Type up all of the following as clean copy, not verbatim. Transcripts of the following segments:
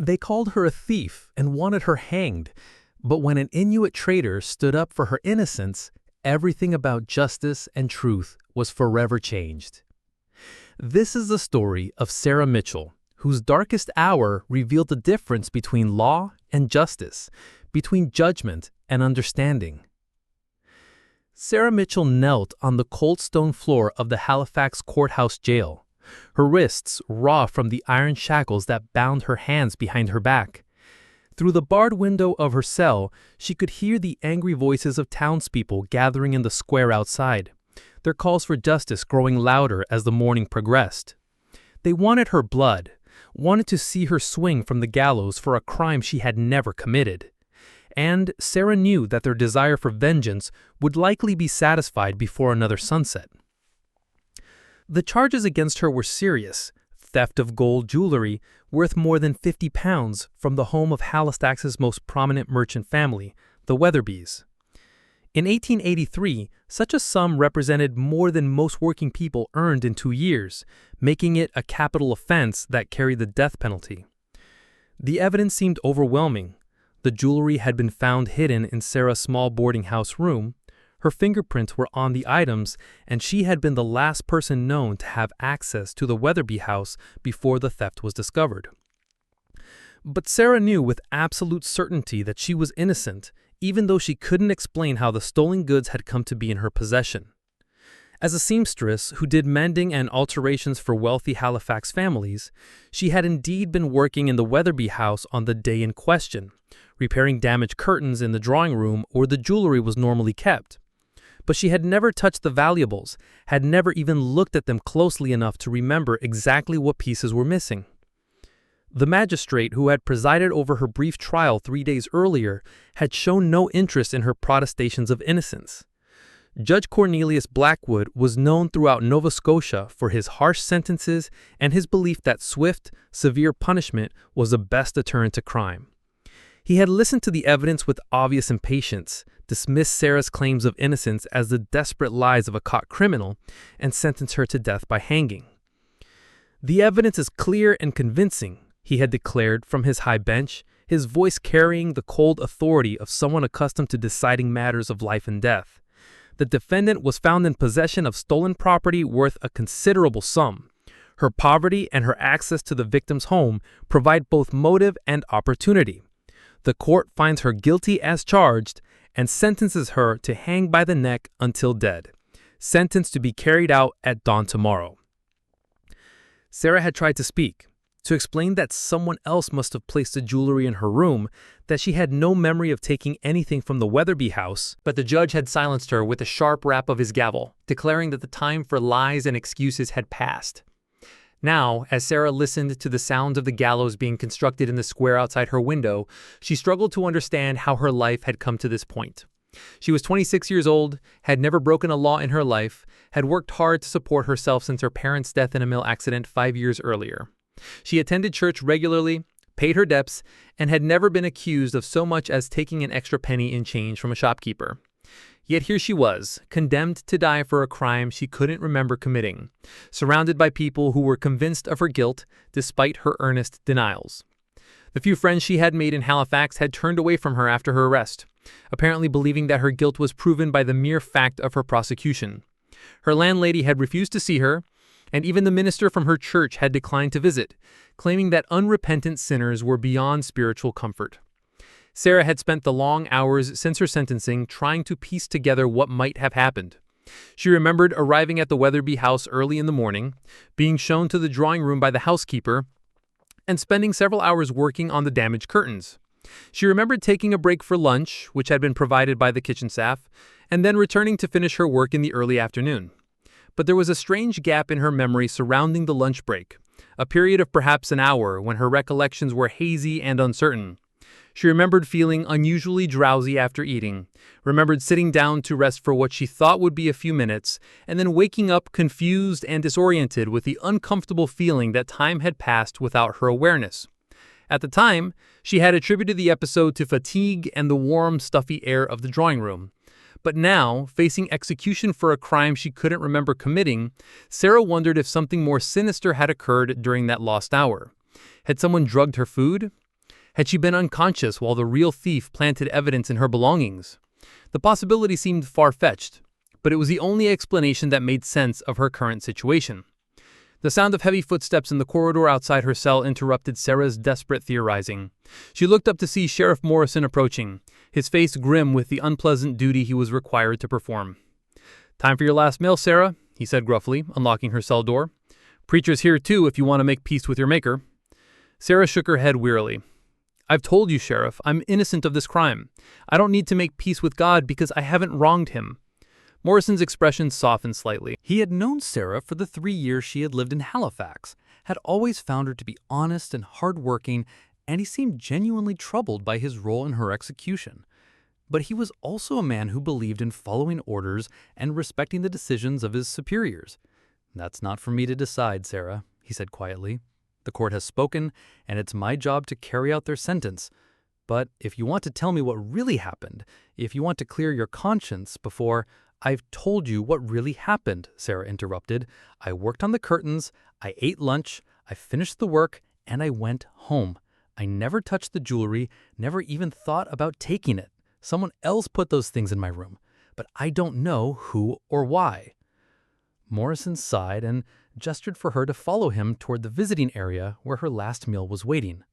They called her a thief and wanted her hanged, but when an Inuit trader stood up for her innocence, everything about justice and truth was forever changed. This is the story of Sarah Mitchell, whose darkest hour revealed the difference between law and justice, between judgment and understanding. Sarah Mitchell knelt on the cold stone floor of the Halifax courthouse jail, her wrists raw from the iron shackles that bound her hands behind her back. Through the barred window of her cell, she could hear the angry voices of townspeople gathering in the square outside, their calls for justice growing louder as the morning progressed. They wanted her blood, wanted to see her swing from the gallows for a crime she had never committed. And Sarah knew that their desire for vengeance would likely be satisfied before another sunset. The charges against her were serious: theft of gold jewelry worth more than 50 pounds from the home of Halifax's most prominent merchant family, the Weatherbys. In 1883, such a sum represented more than most working people earned in 2 years, making it a capital offense that carried the death penalty. The evidence seemed overwhelming. The jewelry had been found hidden in Sarah's small boarding house room. Her fingerprints were on the items, and she had been the last person known to have access to the Weatherby house before the theft was discovered. But Sarah knew with absolute certainty that she was innocent, even though she couldn't explain how the stolen goods had come to be in her possession. As a seamstress who did mending and alterations for wealthy Halifax families, she had indeed been working in the Weatherby house on the day in question, repairing damaged curtains in the drawing room where the jewelry was normally kept. But she had never touched the valuables, had never even looked at them closely enough to remember exactly what pieces were missing. The magistrate who had presided over her brief trial 3 days earlier had shown no interest in her protestations of innocence. Judge Cornelius Blackwood was known throughout Nova Scotia for his harsh sentences and his belief that swift, severe punishment was the best deterrent to crime. He had listened to the evidence with obvious impatience, dismissed Sarah's claims of innocence as the desperate lies of a caught criminal, and sentenced her to death by hanging. "The evidence is clear and convincing," he had declared from his high bench, his voice carrying the cold authority of someone accustomed to deciding matters of life and death. The defendant was found in possession of stolen property worth a considerable sum. Her poverty and her access to the victim's home provide both motive and opportunity. The court finds her guilty as charged and sentences her to hang by the neck until dead, sentenced to be carried out at dawn tomorrow. Sarah had tried to speak, to explain that someone else must have placed the jewelry in her room, that she had no memory of taking anything from the Weatherby house, but the judge had silenced her with a sharp rap of his gavel, declaring that the time for lies and excuses had passed. Now, as Sarah listened to the sounds of the gallows being constructed in the square outside her window, she struggled to understand how her life had come to this point. She was 26 years old, had never broken a law in her life, had worked hard to support herself since her parents' death in a mill accident 5 years earlier. She attended church regularly, paid her debts, and had never been accused of so much as taking an extra penny in change from a shopkeeper. Yet here she was, condemned to die for a crime she couldn't remember committing, surrounded by people who were convinced of her guilt despite her earnest denials. The few friends she had made in Halifax had turned away from her after her arrest, apparently believing that her guilt was proven by the mere fact of her prosecution. Her landlady had refused to see her, and even the minister from her church had declined to visit, claiming that unrepentant sinners were beyond spiritual comfort. Sarah had spent the long hours since her sentencing trying to piece together what might have happened. She remembered arriving at the Weatherby house early in the morning, being shown to the drawing room by the housekeeper, and spending several hours working on the damaged curtains. She remembered taking a break for lunch, which had been provided by the kitchen staff, and then returning to finish her work in the early afternoon. But there was a strange gap in her memory surrounding the lunch break, a period of perhaps an hour when her recollections were hazy and uncertain. She remembered feeling unusually drowsy after eating, remembered sitting down to rest for what she thought would be a few minutes, and then waking up confused and disoriented with the uncomfortable feeling that time had passed without her awareness. At the time, she had attributed the episode to fatigue and the warm, stuffy air of the drawing room. But now, facing execution for a crime she couldn't remember committing, Sarah wondered if something more sinister had occurred during that lost hour. Had someone drugged her food? Had she been unconscious while the real thief planted evidence in her belongings? The possibility seemed far-fetched, but it was the only explanation that made sense of her current situation. The sound of heavy footsteps in the corridor outside her cell interrupted Sarah's desperate theorizing. She looked up to see Sheriff Morrison approaching, his face grim with the unpleasant duty he was required to perform. "Time for your last meal, Sarah," he said gruffly, unlocking her cell door. "Preacher's here too if you want to make peace with your maker." Sarah shook her head wearily. "I've told you, Sheriff, I'm innocent of this crime. I don't need to make peace with God because I haven't wronged him." Morrison's expression softened slightly. He had known Sarah for the 3 years she had lived in Halifax, had always found her to be honest and hardworking, and he seemed genuinely troubled by his role in her execution. But he was also a man who believed in following orders and respecting the decisions of his superiors. "That's not for me to decide, Sarah," he said quietly. "The court has spoken, and it's my job to carry out their sentence. But if you want to tell me what really happened, if you want to clear your conscience before—" "I've told you what really happened," Sarah interrupted. "I worked on the curtains, I ate lunch, I finished the work, and I went home. I never touched the jewelry, never even thought about taking it. Someone else put those things in my room, but I don't know who or why." Morrison sighed and gestured for her to follow him toward the visiting area where her last meal was waiting.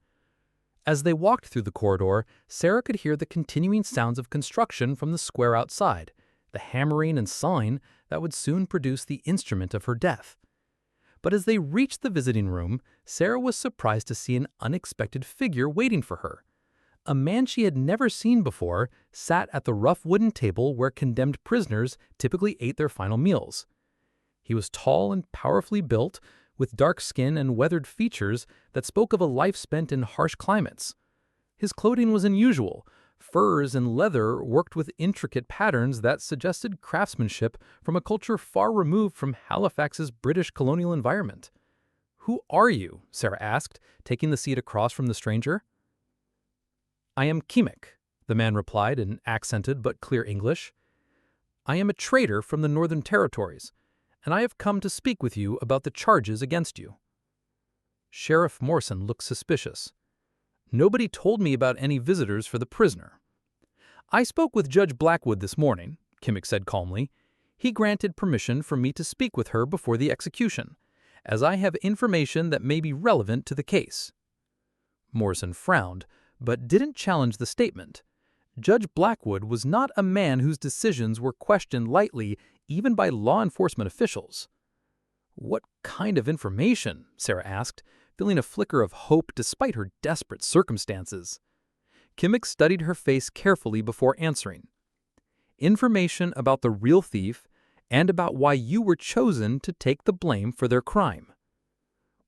As they walked through the corridor, Sarah could hear the continuing sounds of construction from the square outside, the hammering and sawing that would soon produce the instrument of her death. But as they reached the visiting room, Sarah was surprised to see an unexpected figure waiting for her. A man she had never seen before sat at the rough wooden table where condemned prisoners typically ate their final meals. He was tall and powerfully built, with dark skin and weathered features that spoke of a life spent in harsh climates. His clothing was unusual. Furs and leather worked with intricate patterns that suggested craftsmanship from a culture far removed from Halifax's British colonial environment. "Who are you?" Sarah asked, taking the seat across from the stranger. "I am Qimmiq," the man replied in accented but clear English. "I am a trader from the Northern Territories, and I have come to speak with you about the charges against you." Sheriff Morrison looked suspicious. "Nobody told me about any visitors for the prisoner." "I spoke with Judge Blackwood this morning," Qimmiq said calmly. "He granted permission for me to speak with her before the execution, as I have information that may be relevant to the case." Morrison frowned, but didn't challenge the statement. Judge Blackwood was not a man whose decisions were questioned lightly even by law enforcement officials. "What kind of information?" Sarah asked, feeling a flicker of hope despite her desperate circumstances. Qimmiq studied her face carefully before answering. "Information about the real thief and about why you were chosen to take the blame for their crime.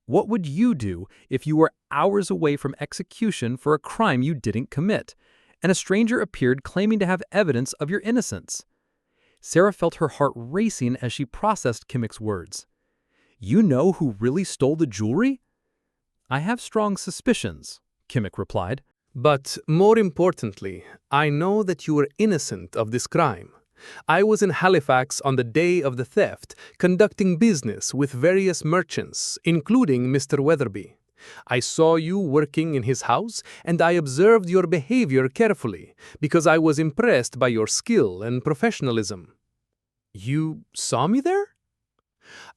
What would you do if you were hours away from execution for a crime you didn't commit, and a stranger appeared claiming to have evidence of your innocence?" Sarah felt her heart racing as she processed Qimmiq's words. "You know who really stole the jewelry?" "I have strong suspicions," Qimmiq replied. "But more importantly, I know that you were innocent of this crime. I was in Halifax on the day of the theft, conducting business with various merchants, including Mr. Weatherby. I saw you working in his house, and I observed your behavior carefully, because I was impressed by your skill and professionalism." "You saw me there?"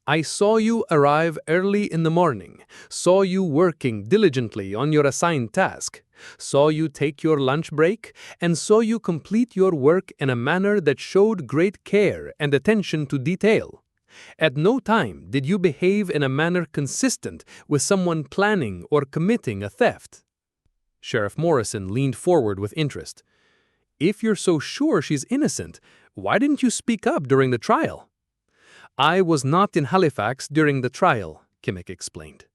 "I saw you arrive early in the morning, saw you working diligently on your assigned task, saw you take your lunch break, and saw you complete your work in a manner that showed great care and attention to detail. At no time did you behave in a manner consistent with someone planning or committing a theft." Sheriff Morrison leaned forward with interest. "If you're so sure she's innocent, why didn't you speak up during the trial?" "I was not in Halifax during the trial," Qimmiq explained.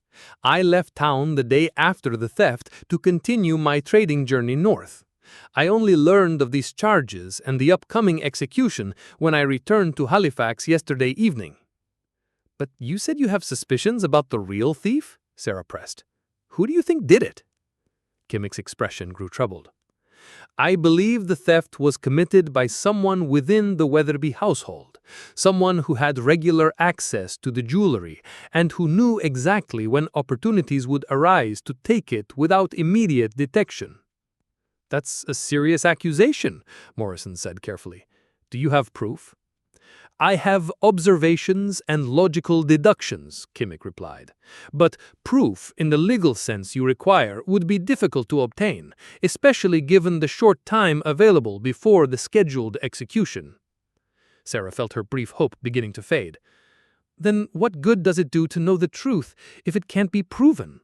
"I left town the day after the theft to continue my trading journey north. I only learned of these charges and the upcoming execution when I returned to Halifax yesterday evening." "But you said you have suspicions about the real thief?" Sarah pressed. "Who do you think did it?" Qimmiq's expression grew troubled. "I believe the theft was committed by someone within the Weatherby household. someone who had regular access to the jewelry and who knew exactly when opportunities would arise to take it without immediate detection. "That's a serious accusation," Morrison said carefully. "Do you have proof?" "I have observations and logical deductions," Qimmiq replied. "But proof in the legal sense you require would be difficult to obtain, especially given the short time available before the scheduled execution." Sarah felt her brief hope beginning to fade. "Then what good does it do to know the truth if it can't be proven?"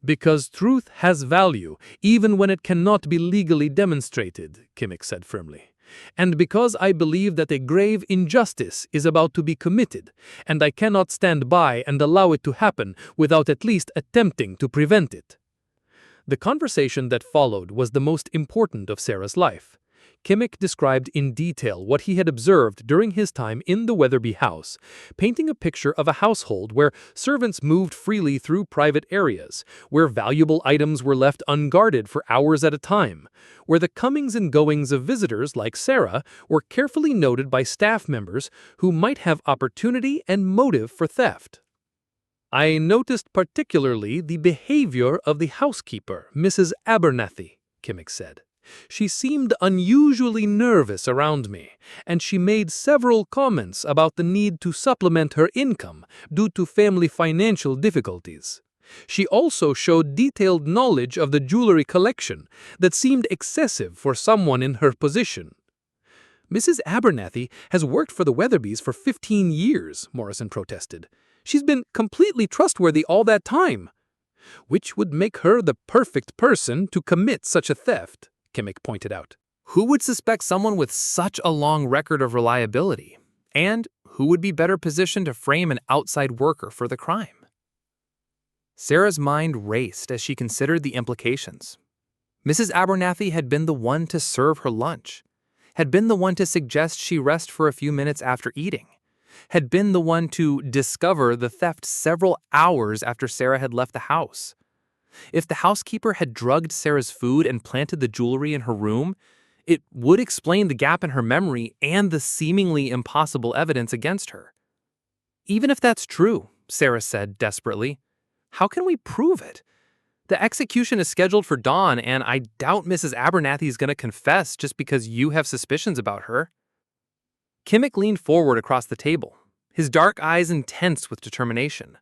"Because truth has value, even when it cannot be legally demonstrated," Qimmiq said firmly. "And because I believe that a grave injustice is about to be committed, and I cannot stand by and allow it to happen without at least attempting to prevent it." The conversation that followed was the most important of Sarah's life. Qimmiq described in detail what he had observed during his time in the Weatherby house, painting a picture of a household where servants moved freely through private areas, where valuable items were left unguarded for hours at a time, where the comings and goings of visitors like Sarah were carefully noted by staff members who might have opportunity and motive for theft. "I noticed particularly the behavior of the housekeeper, Mrs. Abernathy," Qimmiq said. "She seemed unusually nervous around me, and she made several comments about the need to supplement her income due to family financial difficulties. She also showed detailed knowledge of the jewelry collection that seemed excessive for someone in her position." "Mrs. Abernathy has worked for the Weatherbys for 15 years, Morrison protested. "She's been completely trustworthy all that time." "Which would make her the perfect person to commit such a theft," Qimmiq pointed out. "Who would suspect someone with such a long record of reliability? And who would be better positioned to frame an outside worker for the crime?" Sarah's mind raced as she considered the implications. Mrs. Abernathy had been the one to serve her lunch, had been the one to suggest she rest for a few minutes after eating, had been the one to discover the theft several hours after Sarah had left the house. If the housekeeper had drugged Sarah's food and planted the jewelry in her room, it would explain the gap in her memory and the seemingly impossible evidence against her. "Even if that's true," Sarah said desperately, "how can we prove it? The execution is scheduled for dawn, and I doubt Mrs. Abernathy is going to confess just because you have suspicions about her." Qimmiq leaned forward across the table, his dark eyes intense with determination.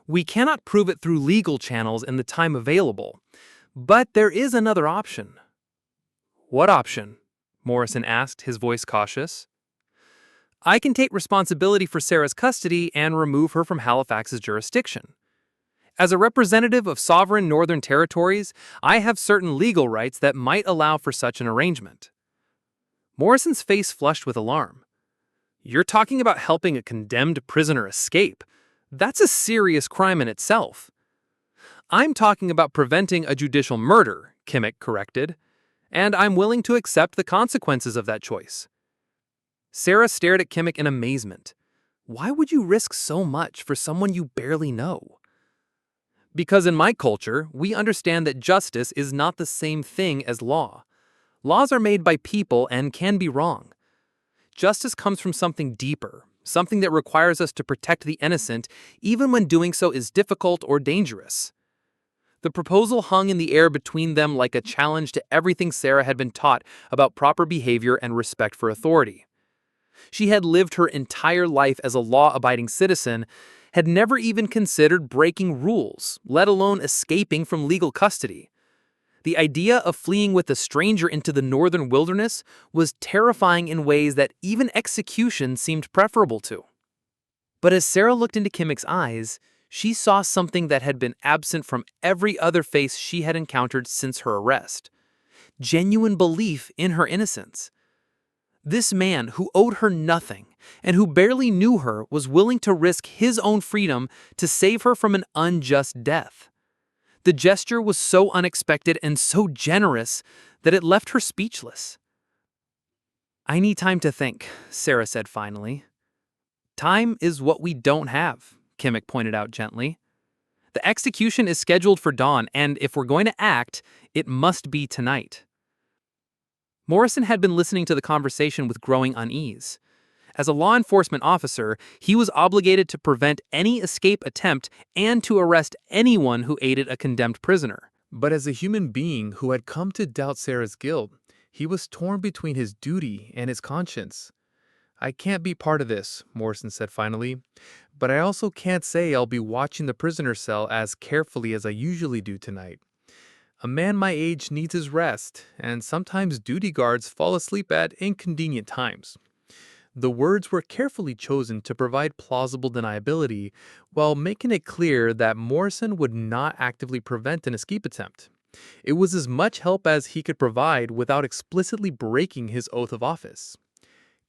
"We cannot prove it through legal channels in the time available, but there is another option." "What option?" Morrison asked, his voice cautious. "I can take responsibility for Sarah's custody and remove her from Halifax's jurisdiction. As a representative of sovereign Northern Territories, I have certain legal rights that might allow for such an arrangement." Morrison's face flushed with alarm. "You're talking about helping a condemned prisoner escape. That's a serious crime in itself." "I'm talking about preventing a judicial murder," Qimmiq corrected, "and I'm willing to accept the consequences of that choice." Sarah stared at Qimmiq in amazement. "Why would you risk so much for someone you barely know?" "Because in my culture, we understand that justice is not the same thing as law. Laws are made by people and can be wrong. Justice comes from something deeper, something that requires us to protect the innocent, even when doing so is difficult or dangerous." The proposal hung in the air between them like a challenge to everything Sarah had been taught about proper behavior and respect for authority. She had lived her entire life as a law-abiding citizen, had never even considered breaking rules, let alone escaping from legal custody. The idea of fleeing with a stranger into the northern wilderness was terrifying in ways that even execution seemed preferable to. But as Sarah looked into Qimmiq's eyes, she saw something that had been absent from every other face she had encountered since her arrest: genuine belief in her innocence. This man who owed her nothing and who barely knew her was willing to risk his own freedom to save her from an unjust death. The gesture was so unexpected and so generous that it left her speechless. "I need time to think," Sarah said finally. "Time is what we don't have," Qimmiq pointed out gently. "The execution is scheduled for dawn, and if we're going to act, it must be tonight." Morrison had been listening to the conversation with growing unease. As a law enforcement officer, he was obligated to prevent any escape attempt and to arrest anyone who aided a condemned prisoner. But as a human being who had come to doubt Sarah's guilt, he was torn between his duty and his conscience. "I can't be part of this," Morrison said finally, "but I also can't say I'll be watching the prisoner cell as carefully as I usually do tonight. A man my age needs his rest, and sometimes duty guards fall asleep at inconvenient times." The words were carefully chosen to provide plausible deniability while making it clear that Morrison would not actively prevent an escape attempt. It was as much help as he could provide without explicitly breaking his oath of office.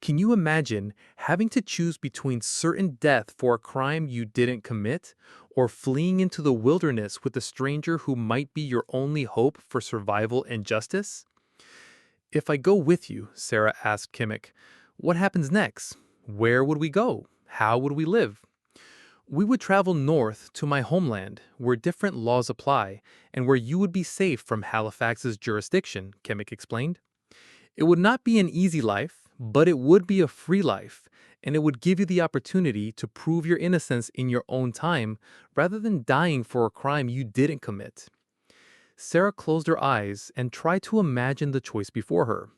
Can you imagine having to choose between certain death for a crime you didn't commit, or fleeing into the wilderness with a stranger who might be your only hope for survival and justice? "If I go with you," Sarah asked Qimmiq, "what happens next? Where would we go? How would we live?" "We would travel north to my homeland, where different laws apply, and where you would be safe from Halifax's jurisdiction," Qimmiq explained. "It would not be an easy life, but it would be a free life, and it would give you the opportunity to prove your innocence in your own time, rather than dying for a crime you didn't commit." Sarah closed her eyes and tried to imagine the choice before her.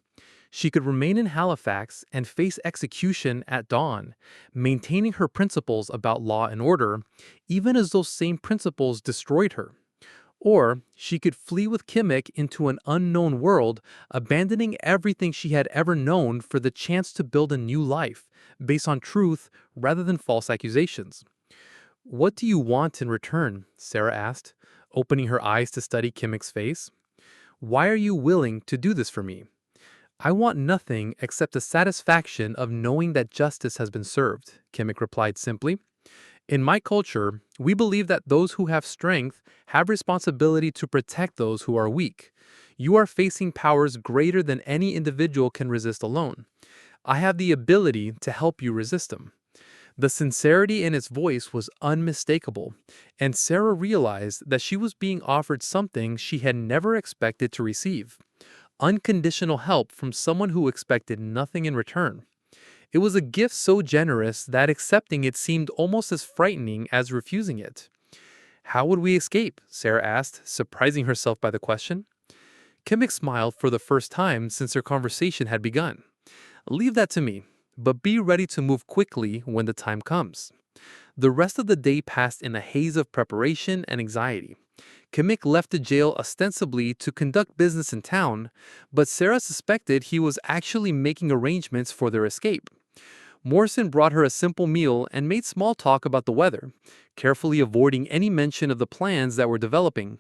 She could remain in Halifax and face execution at dawn, maintaining her principles about law and order, even as those same principles destroyed her. Or she could flee with Qimmiq into an unknown world, abandoning everything she had ever known for the chance to build a new life, based on truth rather than false accusations. "What do you want in return?" Sarah asked, opening her eyes to study Qimmiq's face. "Why are you willing to do this for me?" "I want nothing except the satisfaction of knowing that justice has been served," Qimmiq replied simply. "In my culture, we believe that those who have strength have responsibility to protect those who are weak. You are facing powers greater than any individual can resist alone. I have the ability to help you resist them." The sincerity in his voice was unmistakable, and Sarah realized that she was being offered something she had never expected to receive: unconditional help from someone who expected nothing in return. It was a gift so generous that accepting it seemed almost as frightening as refusing it. "How would we escape?" Sarah asked, surprising herself by the question. Qimmiq smiled for the first time since their conversation had begun. "Leave that to me, but be ready to move quickly when the time comes." The rest of the day passed in a haze of preparation and anxiety. Qimmiq left the jail ostensibly to conduct business in town, but Sarah suspected he was actually making arrangements for their escape. Morrison brought her a simple meal and made small talk about the weather, carefully avoiding any mention of the plans that were developing.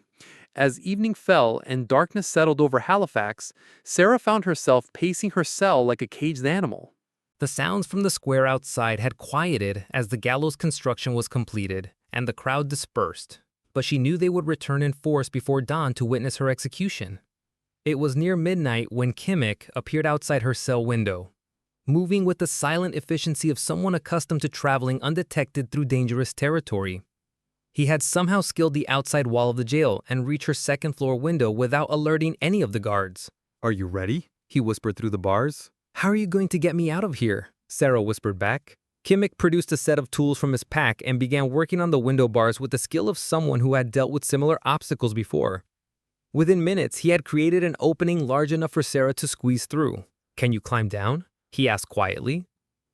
As evening fell and darkness settled over Halifax, Sarah found herself pacing her cell like a caged animal. The sounds from the square outside had quieted as the gallows construction was completed and the crowd dispersed, but she knew they would return in force before dawn to witness her execution. It was near midnight when Qimmiq appeared outside her cell window, moving with the silent efficiency of someone accustomed to traveling undetected through dangerous territory. He had somehow scaled the outside wall of the jail and reached her second-floor window without alerting any of the guards. "Are you ready?" he whispered through the bars. "How are you going to get me out of here?" Sarah whispered back. Qimmiq produced a set of tools from his pack and began working on the window bars with the skill of someone who had dealt with similar obstacles before. Within minutes, he had created an opening large enough for Sarah to squeeze through. "Can you climb down?" he asked quietly.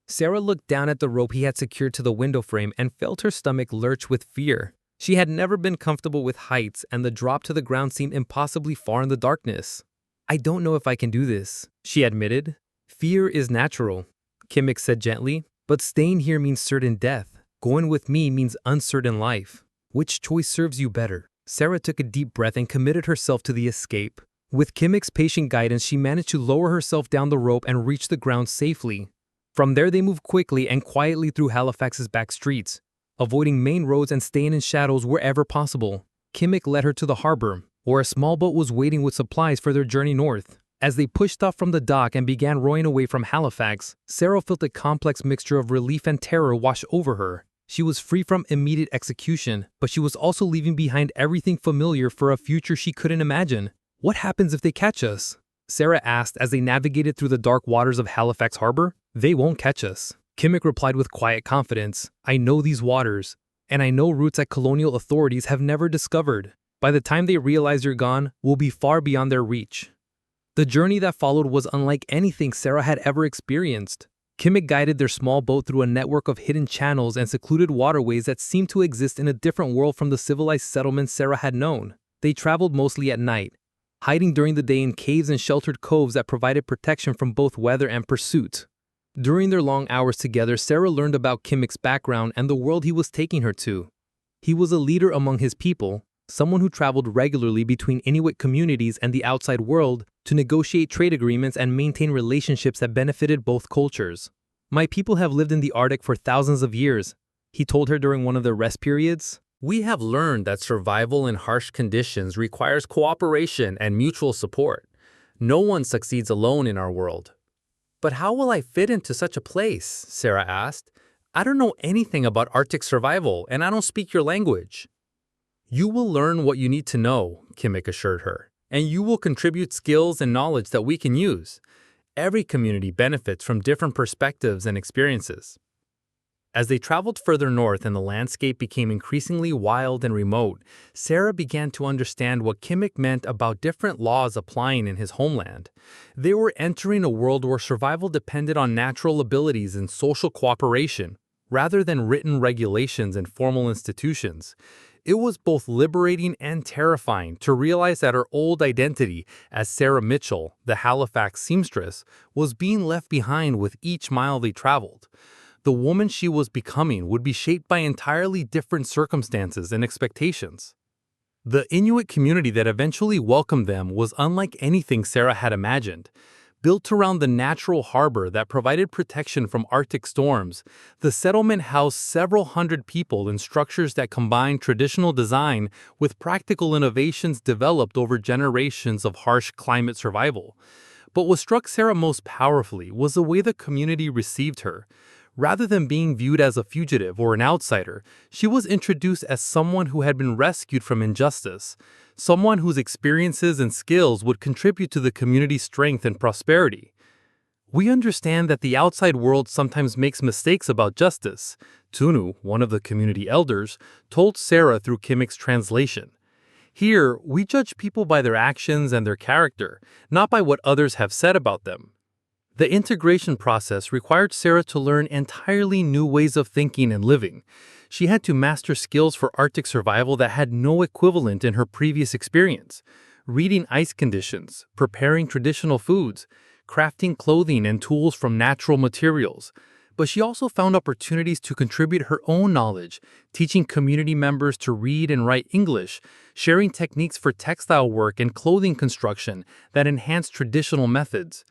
Sarah looked down at the rope he had secured to the window frame and felt her stomach lurch with fear. She had never been comfortable with heights, and the drop to the ground seemed impossibly far in the darkness. "I don't know if I can do this," she admitted. "Fear is natural," Qimmiq said gently, "but staying here means certain death. Going with me means uncertain life. Which choice serves you better?" Sarah took a deep breath and committed herself to the escape. With Qimmiq's patient guidance, she managed to lower herself down the rope and reach the ground safely. From there, they moved quickly and quietly through Halifax's back streets, avoiding main roads and staying in shadows wherever possible. Qimmiq led her to the harbor, where a small boat was waiting with supplies for their journey north. As they pushed off from the dock and began rowing away from Halifax, Sarah felt a complex mixture of relief and terror wash over her. She was free from immediate execution, but she was also leaving behind everything familiar for a future she couldn't imagine. "What happens if they catch us?" Sarah asked as they navigated through the dark waters of Halifax Harbor. "They won't catch us," Qimmiq replied with quiet confidence, "I know these waters, and I know routes that colonial authorities have never discovered. By the time they realize you're gone, we'll be far beyond their reach." The journey that followed was unlike anything Sarah had ever experienced. Qimmiq guided their small boat through a network of hidden channels and secluded waterways that seemed to exist in a different world from the civilized settlements Sarah had known. They traveled mostly at night, hiding during the day in caves and sheltered coves that provided protection from both weather and pursuit. During their long hours together, Sarah learned about Qimmiq's background and the world he was taking her to. He was a leader among his people, someone who traveled regularly between Inuit communities and the outside world to negotiate trade agreements and maintain relationships that benefited both cultures. "My people have lived in the Arctic for thousands of years," he told her during one of their rest periods. "We have learned that survival in harsh conditions requires cooperation and mutual support. No one succeeds alone in our world." "But how will I fit into such a place?" Sarah asked. "I don't know anything about Arctic survival, and I don't speak your language." "You will learn what you need to know," Qimmiq assured her, "and you will contribute skills and knowledge that we can use. Every community benefits from different perspectives and experiences." As they traveled further north and the landscape became increasingly wild and remote, Sarah began to understand what Qimmiq meant about different laws applying in his homeland. They were entering a world where survival depended on natural abilities and social cooperation, rather than written regulations and formal institutions. It was both liberating and terrifying to realize that her old identity as Sarah Mitchell, the Halifax seamstress, was being left behind with each mile they traveled. The woman she was becoming would be shaped by entirely different circumstances and expectations. The Inuit community that eventually welcomed them was unlike anything Sarah had imagined. Built around the natural harbor that provided protection from Arctic storms, the settlement housed several hundred people in structures that combined traditional design with practical innovations developed over generations of harsh climate survival. But what struck Sarah most powerfully was the way the community received her. Rather than being viewed as a fugitive or an outsider, she was introduced as someone who had been rescued from injustice, someone whose experiences and skills would contribute to the community's strength and prosperity. "We understand that the outside world sometimes makes mistakes about justice," Tunu, one of the community elders, told Sarah through Qimmiq's translation. "Here, we judge people by their actions and their character, not by what others have said about them." The integration process required Sarah to learn entirely new ways of thinking and living. She had to master skills for Arctic survival that had no equivalent in her previous experience: reading ice conditions, preparing traditional foods, crafting clothing and tools from natural materials. But she also found opportunities to contribute her own knowledge, teaching community members to read and write English, sharing techniques for textile work and clothing construction that enhanced traditional methods.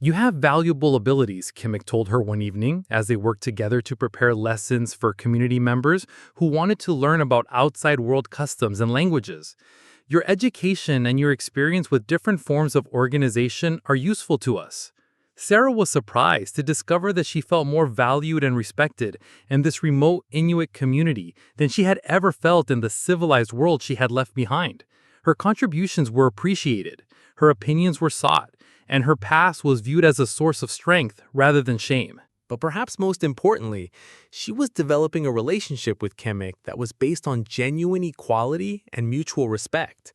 "You have valuable abilities," Qimmiq told her one evening as they worked together to prepare lessons for community members who wanted to learn about outside world customs and languages. "Your education and your experience with different forms of organization are useful to us." Sarah was surprised to discover that she felt more valued and respected in this remote Inuit community than she had ever felt in the civilized world she had left behind. Her contributions were appreciated, her opinions were sought, and her past was viewed as a source of strength rather than shame. But perhaps most importantly, she was developing a relationship with Qimmiq that was based on genuine equality and mutual respect.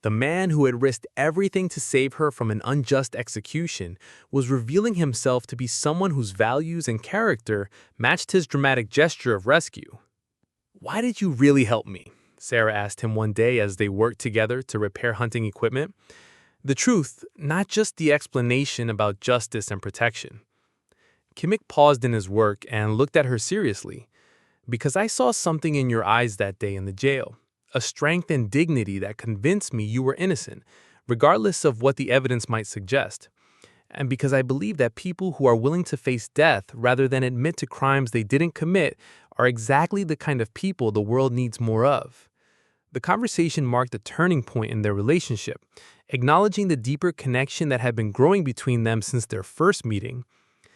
The man who had risked everything to save her from an unjust execution was revealing himself to be someone whose values and character matched his dramatic gesture of rescue. "Why did you really help me?" Sarah asked him one day as they worked together to repair hunting equipment. The truth, not just the explanation about justice and protection. Qimmiq paused in his work and looked at her seriously. "Because I saw something in your eyes that day in the jail, a strength and dignity that convinced me you were innocent, regardless of what the evidence might suggest. And because I believe that people who are willing to face death rather than admit to crimes they didn't commit are exactly the kind of people the world needs more of." The conversation marked a turning point in their relationship, acknowledging the deeper connection that had been growing between them since their first meeting.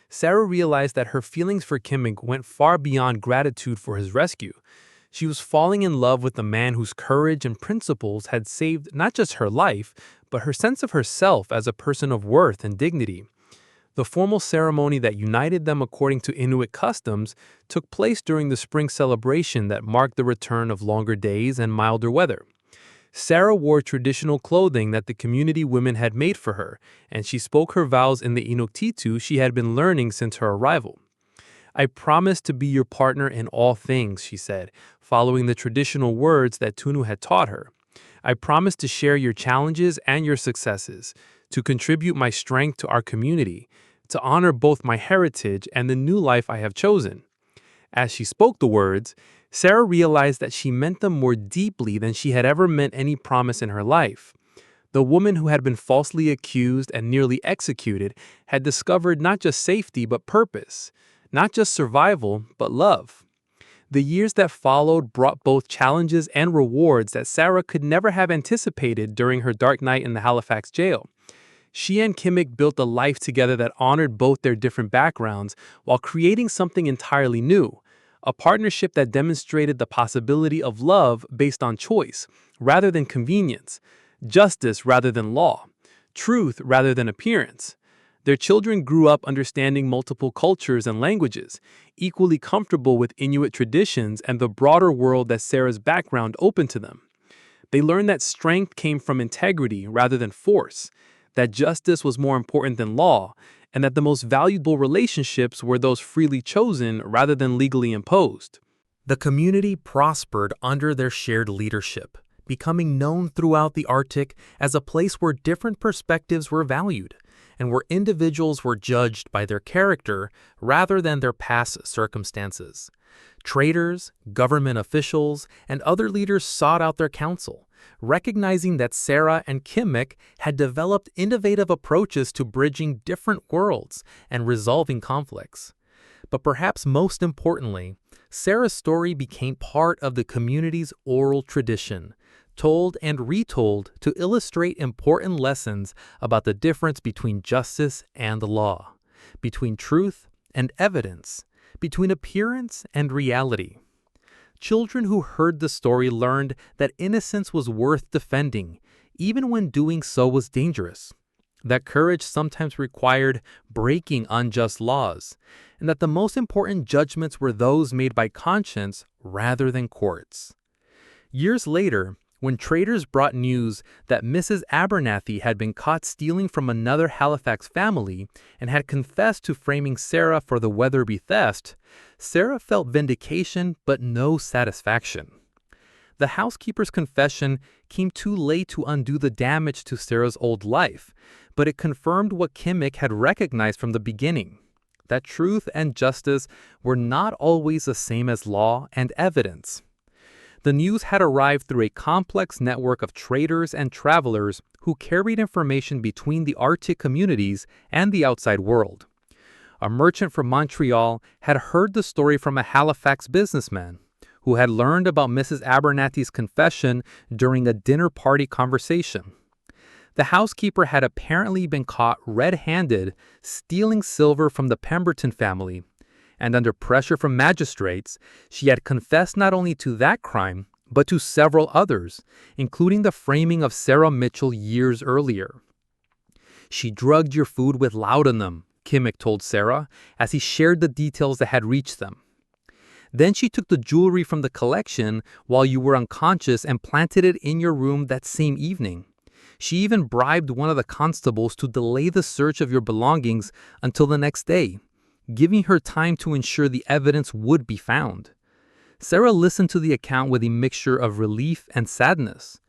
Sarah realized that her feelings for Qimmiq went far beyond gratitude for his rescue. She was falling in love with the man whose courage and principles had saved not just her life, but her sense of herself as a person of worth and dignity. The formal ceremony that united them according to Inuit customs took place during the spring celebration that marked the return of longer days and milder weather. Sarah wore traditional clothing that the community women had made for her, and she spoke her vows in the Inuktitut she had been learning since her arrival. "I promise to be your partner in all things," she said, following the traditional words that Tunu had taught her. "I promise to share your challenges and your successes, to contribute my strength to our community, to honor both my heritage and the new life I have chosen." As she spoke the words, Sarah realized that she meant them more deeply than she had ever meant any promise in her life. The woman who had been falsely accused and nearly executed had discovered not just safety but purpose, not just survival but love. The years that followed brought both challenges and rewards that Sarah could never have anticipated during her dark night in the Halifax jail. She and Qimmiq built a life together that honored both their different backgrounds while creating something entirely new, a partnership that demonstrated the possibility of love based on choice rather than convenience, justice rather than law, truth rather than appearance. Their children grew up understanding multiple cultures and languages, equally comfortable with Inuit traditions and the broader world that Sarah's background opened to them. They learned that strength came from integrity rather than force, that justice was more important than law, and that the most valuable relationships were those freely chosen rather than legally imposed. The community prospered under their shared leadership, becoming known throughout the Arctic as a place where different perspectives were valued, and where individuals were judged by their character rather than their past circumstances. Traders, government officials, and other leaders sought out their counsel, recognizing that Sarah and Qimmiq had developed innovative approaches to bridging different worlds and resolving conflicts. But perhaps most importantly, Sarah's story became part of the community's oral tradition, told and retold to illustrate important lessons about the difference between justice and the law, between truth and evidence, between appearance and reality. Children who heard the story learned that innocence was worth defending, even when doing so was dangerous, that courage sometimes required breaking unjust laws, and that the most important judgments were those made by conscience rather than courts. Years later, when traders brought news that Mrs. Abernathy had been caught stealing from another Halifax family and had confessed to framing Sarah for the Weatherby theft, Sarah felt vindication but no satisfaction. The housekeeper's confession came too late to undo the damage to Sarah's old life, but it confirmed what Qimmiq had recognized from the beginning, that truth and justice were not always the same as law and evidence. The news had arrived through a complex network of traders and travelers who carried information between the Arctic communities and the outside world. A merchant from Montreal had heard the story from a Halifax businessman who had learned about Mrs. Abernathy's confession during a dinner party conversation. The housekeeper had apparently been caught red-handed stealing silver from the Pemberton family, and under pressure from magistrates, she had confessed not only to that crime, but to several others, including the framing of Sarah Mitchell years earlier. "She drugged your food with laudanum," Qimmiq told Sarah, as he shared the details that had reached them. "Then she took the jewelry from the collection while you were unconscious and planted it in your room that same evening. She even bribed one of the constables to delay the search of your belongings until the next day, giving her time to ensure the evidence would be found." Sarah listened to the account with a mixture of relief and sadness.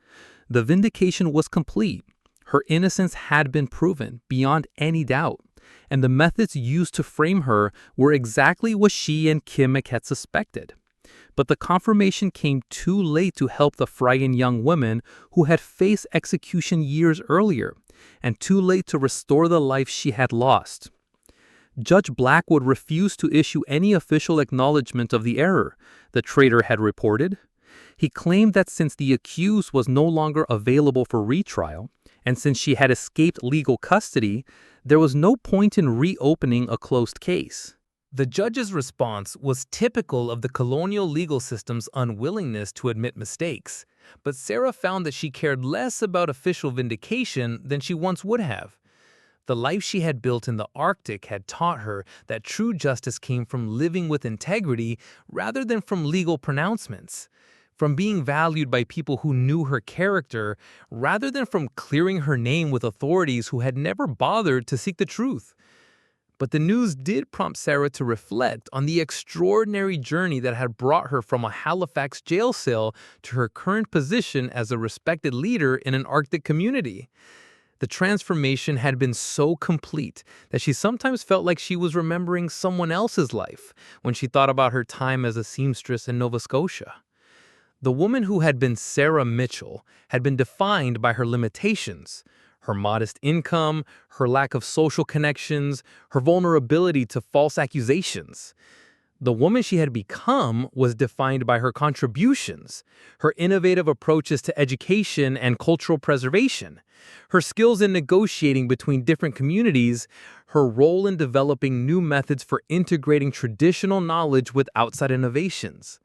The vindication was complete. Her innocence had been proven beyond any doubt, and the methods used to frame her were exactly what she and Qimmiq had suspected. But the confirmation came too late to help the frightened young woman who had faced execution years earlier, and too late to restore the life she had lost. Judge Blackwood refused to issue any official acknowledgement of the error, the trader had reported. He claimed that since the accused was no longer available for retrial, and since she had escaped legal custody, there was no point in reopening a closed case. The judge's response was typical of the colonial legal system's unwillingness to admit mistakes, but Sarah found that she cared less about official vindication than she once would have. The life she had built in the Arctic had taught her that true justice came from living with integrity rather than from legal pronouncements, from being valued by people who knew her character rather than from clearing her name with authorities who had never bothered to seek the truth. But the news did prompt Sarah to reflect on the extraordinary journey that had brought her from a Halifax jail cell to her current position as a respected leader in an Arctic community. The transformation had been so complete that she sometimes felt like she was remembering someone else's life when she thought about her time as a seamstress in Nova Scotia. The woman who had been Sarah Mitchell had been defined by her limitations, her modest income, her lack of social connections, her vulnerability to false accusations. The woman she had become was defined by her contributions, her innovative approaches to education and cultural preservation, her skills in negotiating between different communities, her role in developing new methods for integrating traditional knowledge with outside innovations.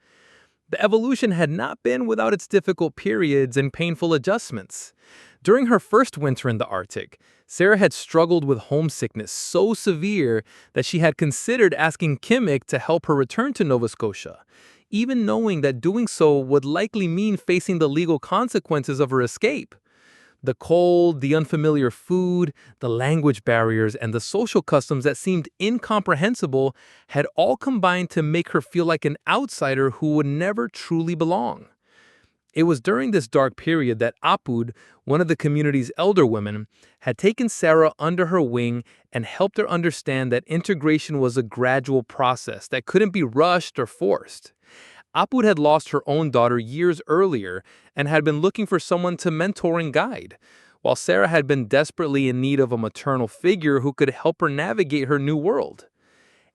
The evolution had not been without its difficult periods and painful adjustments. During her first winter in the Arctic, Sarah had struggled with homesickness so severe that she had considered asking Qimmiq to help her return to Nova Scotia, even knowing that doing so would likely mean facing the legal consequences of her escape. The cold, the unfamiliar food, the language barriers, and the social customs that seemed incomprehensible had all combined to make her feel like an outsider who would never truly belong. It was during this dark period that Apud, one of the community's elder women, had taken Sarah under her wing and helped her understand that integration was a gradual process that couldn't be rushed or forced. Apud had lost her own daughter years earlier and had been looking for someone to mentor and guide, while Sarah had been desperately in need of a maternal figure who could help her navigate her new world.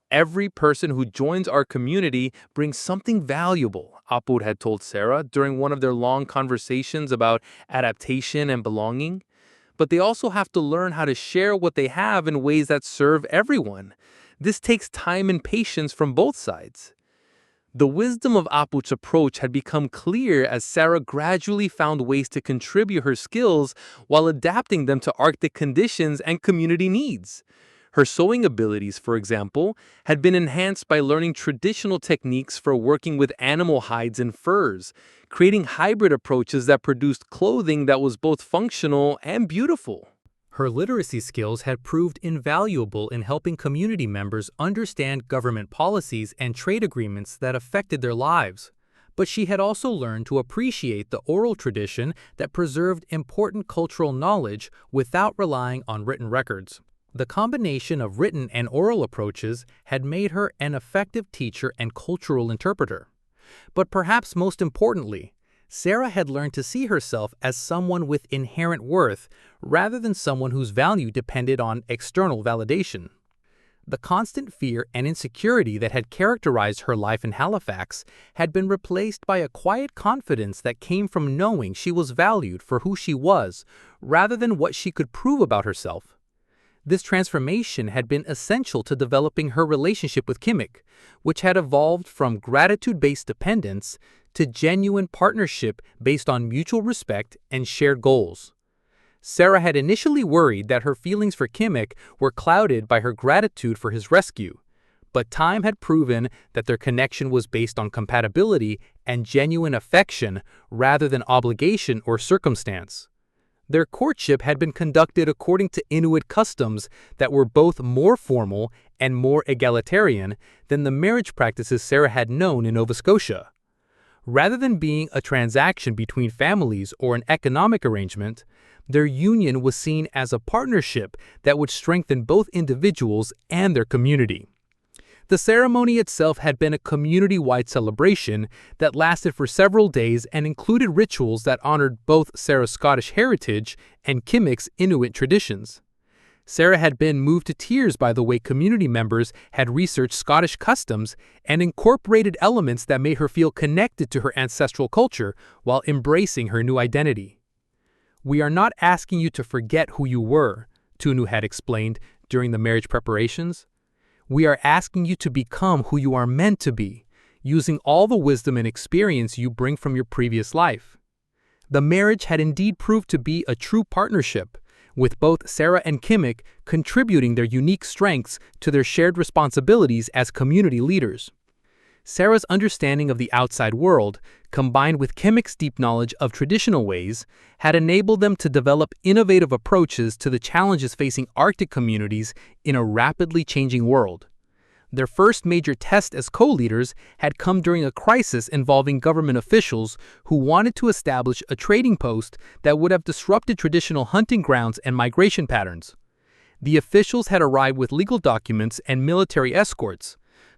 Every person who joins our community brings something valuable, Apud had told Sarah during one of their long conversations about adaptation and belonging. But they also have to learn how to share what they have in ways that serve everyone. This takes time and patience from both sides. The wisdom of Apud's approach had become clear as Sarah gradually found ways to contribute her skills while adapting them to Arctic conditions and community needs. Her sewing abilities, for example, had been enhanced by learning traditional techniques for working with animal hides and furs, creating hybrid approaches that produced clothing that was both functional and beautiful. Her literacy skills had proved invaluable in helping community members understand government policies and trade agreements that affected their lives. But she had also learned to appreciate the oral tradition that preserved important cultural knowledge without relying on written records. The combination of written and oral approaches had made her an effective teacher and cultural interpreter. But perhaps most importantly, Sarah had learned to see herself as someone with inherent worth rather than someone whose value depended on external validation. The constant fear and insecurity that had characterized her life in Halifax had been replaced by a quiet confidence that came from knowing she was valued for who she was rather than what she could prove about herself. This transformation had been essential to developing her relationship with Qimmiq, which had evolved from gratitude-based dependence to genuine partnership based on mutual respect and shared goals. Sarah had initially worried that her feelings for Qimmiq were clouded by her gratitude for his rescue, but time had proven that their connection was based on compatibility and genuine affection rather than obligation or circumstance. Their courtship had been conducted according to Inuit customs that were both more formal and more egalitarian than the marriage practices Sarah had known in Nova Scotia. Rather than being a transaction between families or an economic arrangement, their union was seen as a partnership that would strengthen both individuals and their community. The ceremony itself had been a community-wide celebration that lasted for several days and included rituals that honored both Sarah's Scottish heritage and Qimmiq's Inuit traditions. Sarah had been moved to tears by the way community members had researched Scottish customs and incorporated elements that made her feel connected to her ancestral culture while embracing her new identity. "We are not asking you to forget who you were," Tunu had explained during the marriage preparations. "We are asking you to become who you are meant to be, using all the wisdom and experience you bring from your previous life." The marriage had indeed proved to be a true partnership, with both Sarah and Qimmiq contributing their unique strengths to their shared responsibilities as community leaders. Sarah's understanding of the outside world, combined with Qimmiq's deep knowledge of traditional ways, had enabled them to develop innovative approaches to the challenges facing Arctic communities in a rapidly changing world. Their first major test as co-leaders had come during a crisis involving government officials who wanted to establish a trading post that would have disrupted traditional hunting grounds and migration patterns. The officials had arrived with legal documents and military escorts,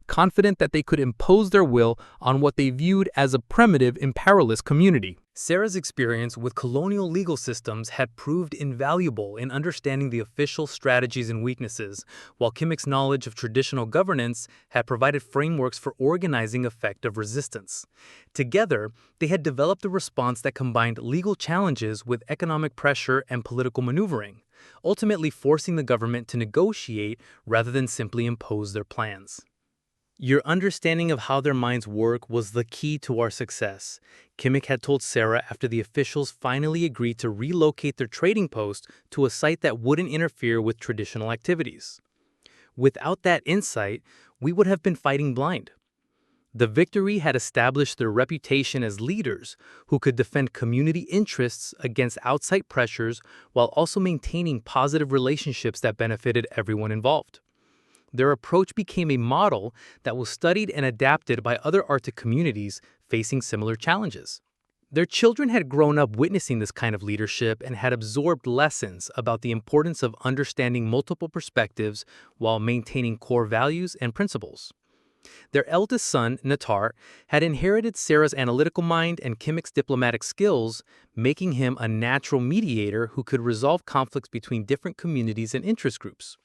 confident that they could impose their will on what they viewed as a primitive and powerless community. Sarah's experience with colonial legal systems had proved invaluable in understanding the official strategies and weaknesses, while Qimmiq's knowledge of traditional governance had provided frameworks for organizing effective resistance. Together, they had developed a response that combined legal challenges with economic pressure and political maneuvering, ultimately forcing the government to negotiate rather than simply impose their plans. Your understanding of how their minds work was the key to our success, Qimmiq had told Sarah after the officials finally agreed to relocate their trading post to a site that wouldn't interfere with traditional activities. Without that insight, we would have been fighting blind. The victory had established their reputation as leaders who could defend community interests against outside pressures while also maintaining positive relationships that benefited everyone involved. Their approach became a model that was studied and adapted by other Arctic communities facing similar challenges. Their children had grown up witnessing this kind of leadership and had absorbed lessons about the importance of understanding multiple perspectives while maintaining core values and principles. Their eldest son, Natar, had inherited Sarah's analytical mind and Qimmiq's diplomatic skills, making him a natural mediator who could resolve conflicts between different communities and interest groups.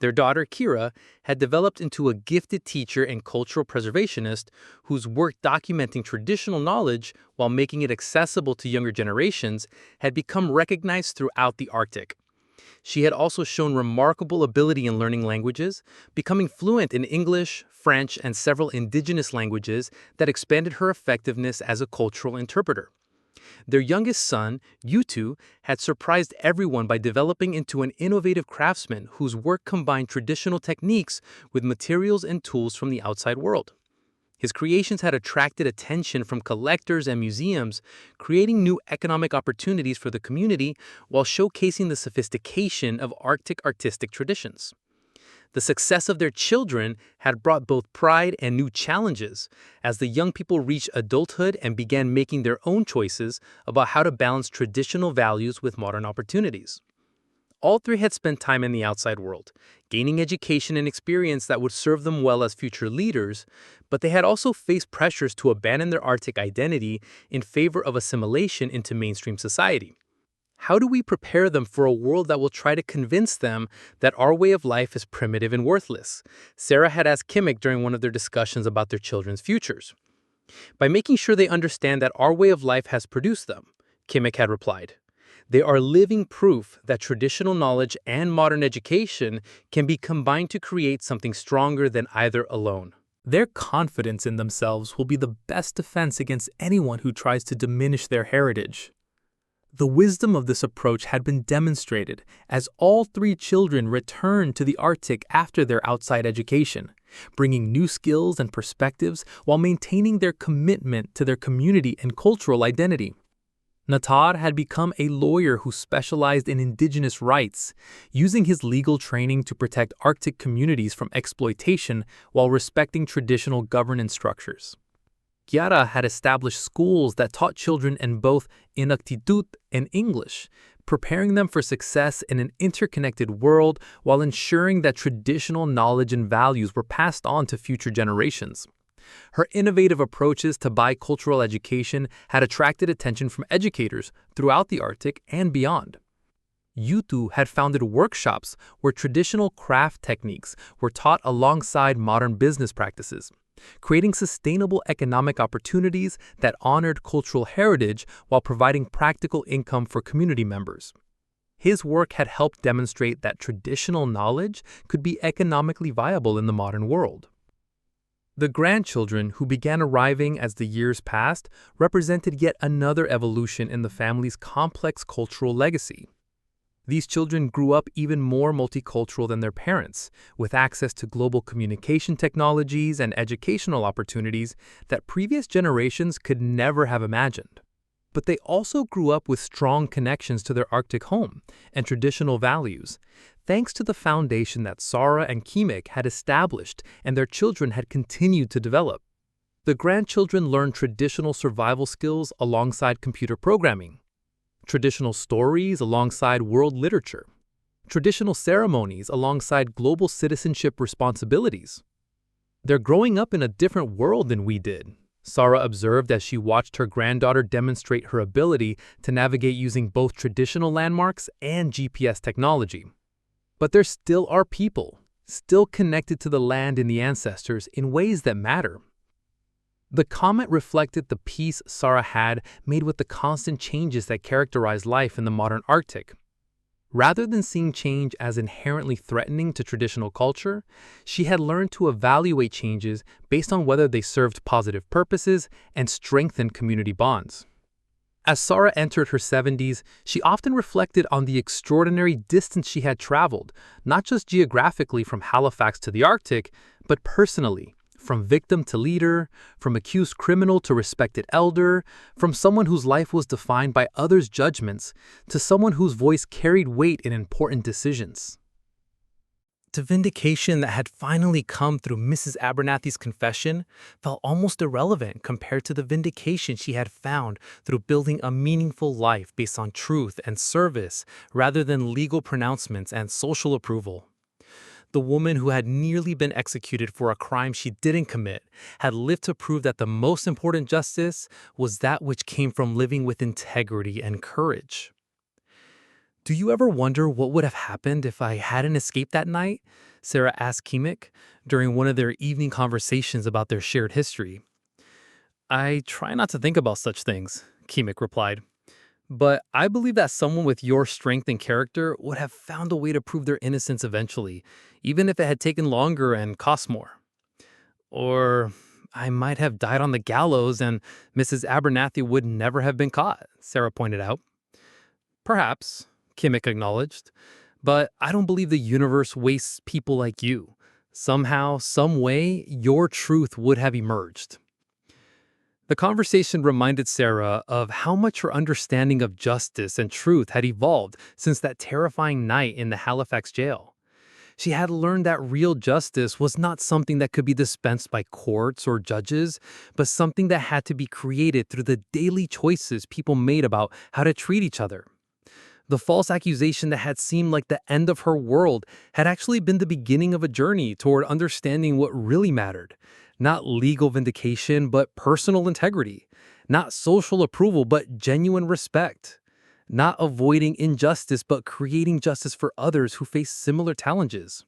Their daughter, Kira, had developed into a gifted teacher and cultural preservationist whose work documenting traditional knowledge while making it accessible to younger generations had become recognized throughout the Arctic. She had also shown remarkable ability in learning languages, becoming fluent in English, French, and several indigenous languages that expanded her effectiveness as a cultural interpreter. Their youngest son, Yutu, had surprised everyone by developing into an innovative craftsman whose work combined traditional techniques with materials and tools from the outside world. His creations had attracted attention from collectors and museums, creating new economic opportunities for the community while showcasing the sophistication of Arctic artistic traditions. The success of their children had brought both pride and new challenges as the young people reached adulthood and began making their own choices about how to balance traditional values with modern opportunities. All three had spent time in the outside world, gaining education and experience that would serve them well as future leaders, but they had also faced pressures to abandon their Arctic identity in favor of assimilation into mainstream society. How do we prepare them for a world that will try to convince them that our way of life is primitive and worthless? Sarah had asked Qimmiq during one of their discussions about their children's futures. By making sure they understand that our way of life has produced them, Qimmiq had replied. They are living proof that traditional knowledge and modern education can be combined to create something stronger than either alone. Their confidence in themselves will be the best defense against anyone who tries to diminish their heritage. The wisdom of this approach had been demonstrated as all three children returned to the Arctic after their outside education, bringing new skills and perspectives while maintaining their commitment to their community and cultural identity. Natar had become a lawyer who specialized in indigenous rights, using his legal training to protect Arctic communities from exploitation while respecting traditional governance structures. Kiara had established schools that taught children in both Inuktitut and English, preparing them for success in an interconnected world while ensuring that traditional knowledge and values were passed on to future generations. Her innovative approaches to bicultural education had attracted attention from educators throughout the Arctic and beyond. Yutu had founded workshops where traditional craft techniques were taught alongside modern business practices, creating sustainable economic opportunities that honored cultural heritage while providing practical income for community members. His work had helped demonstrate that traditional knowledge could be economically viable in the modern world. The grandchildren who began arriving as the years passed represented yet another evolution in the family's complex cultural legacy. These children grew up even more multicultural than their parents, with access to global communication technologies and educational opportunities that previous generations could never have imagined. But they also grew up with strong connections to their Arctic home and traditional values, thanks to the foundation that Sarah and Qimmiq had established and their children had continued to develop. The grandchildren learned traditional survival skills alongside computer programming, traditional stories alongside world literature, traditional ceremonies alongside global citizenship responsibilities. They're growing up in a different world than we did, Sarah observed as she watched her granddaughter demonstrate her ability to navigate using both traditional landmarks and GPS technology. But there still are people, still connected to the land and the ancestors in ways that matter. The comment reflected the peace Sarah had made with the constant changes that characterize life in the modern Arctic. Rather than seeing change as inherently threatening to traditional culture, she had learned to evaluate changes based on whether they served positive purposes and strengthened community bonds. As Sarah entered her 70s, she often reflected on the extraordinary distance she had traveled, not just geographically from Halifax to the Arctic, but personally. From victim to leader, from accused criminal to respected elder, from someone whose life was defined by others' judgments, to someone whose voice carried weight in important decisions. The vindication that had finally come through Mrs. Abernathy's confession felt almost irrelevant compared to the vindication she had found through building a meaningful life based on truth and service rather than legal pronouncements and social approval. The woman who had nearly been executed for a crime she didn't commit had lived to prove that the most important justice was that which came from living with integrity and courage. "Do you ever wonder what would have happened if I hadn't escaped that night?" Sarah asked Qimmiq during one of their evening conversations about their shared history. "I try not to think about such things," Qimmiq replied. "But I believe that someone with your strength and character would have found a way to prove their innocence eventually, even if it had taken longer and cost more. Or I might have died on the gallows and Mrs. Abernathy would never have been caught," Sarah pointed out. "Perhaps," Qimmiq acknowledged, "but I don't believe the universe wastes people like you. Somehow, some way, your truth would have emerged." The conversation reminded Sarah of how much her understanding of justice and truth had evolved since that terrifying night in the Halifax jail. She had learned that real justice was not something that could be dispensed by courts or judges, but something that had to be created through the daily choices people made about how to treat each other. The false accusation that had seemed like the end of her world had actually been the beginning of a journey toward understanding what really mattered. Not legal vindication, but personal integrity. Not social approval, but genuine respect. Not avoiding injustice, but creating justice for others who face similar challenges.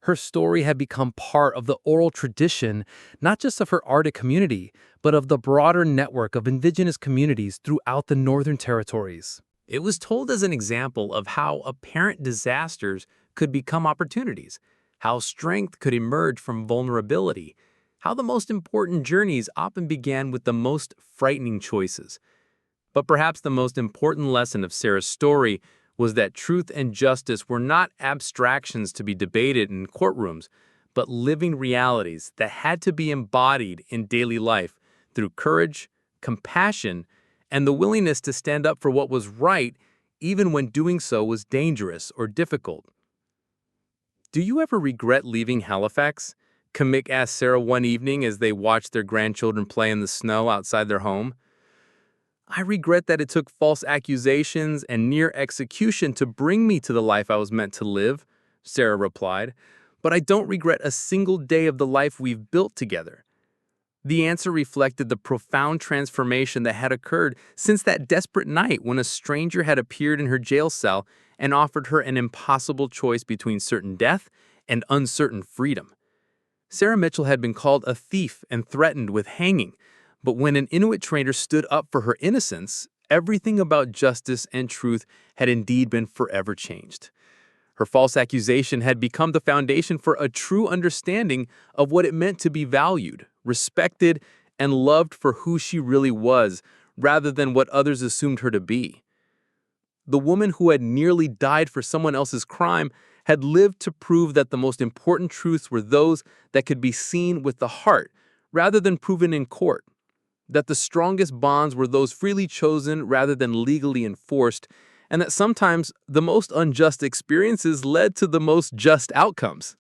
Her story had become part of the oral tradition, not just of her Arctic community, but of the broader network of Indigenous communities throughout the Northern Territories. It was told as an example of how apparent disasters could become opportunities, how strength could emerge from vulnerability, how the most important journeys often began with the most frightening choices. But perhaps the most important lesson of Sarah's story was that truth and justice were not abstractions to be debated in courtrooms, but living realities that had to be embodied in daily life through courage, compassion, and the willingness to stand up for what was right, even when doing so was dangerous or difficult. "Do you ever regret leaving Halifax?" Qimmiq asked Sarah one evening as they watched their grandchildren play in the snow outside their home. "I regret that it took false accusations and near execution to bring me to the life I was meant to live," Sarah replied, "but I don't regret a single day of the life we've built together." The answer reflected the profound transformation that had occurred since that desperate night when a stranger had appeared in her jail cell and offered her an impossible choice between certain death and uncertain freedom. Sarah Mitchell had been called a thief and threatened with hanging, but when an Inuit trader stood up for her innocence, everything about justice and truth had indeed been forever changed. Her false accusation had become the foundation for a true understanding of what it meant to be valued, respected, and loved for who she really was, rather than what others assumed her to be. The woman who had nearly died for someone else's crime had lived to prove that the most important truths were those that could be seen with the heart rather than proven in court, that the strongest bonds were those freely chosen rather than legally enforced, and that sometimes the most unjust experiences led to the most just outcomes.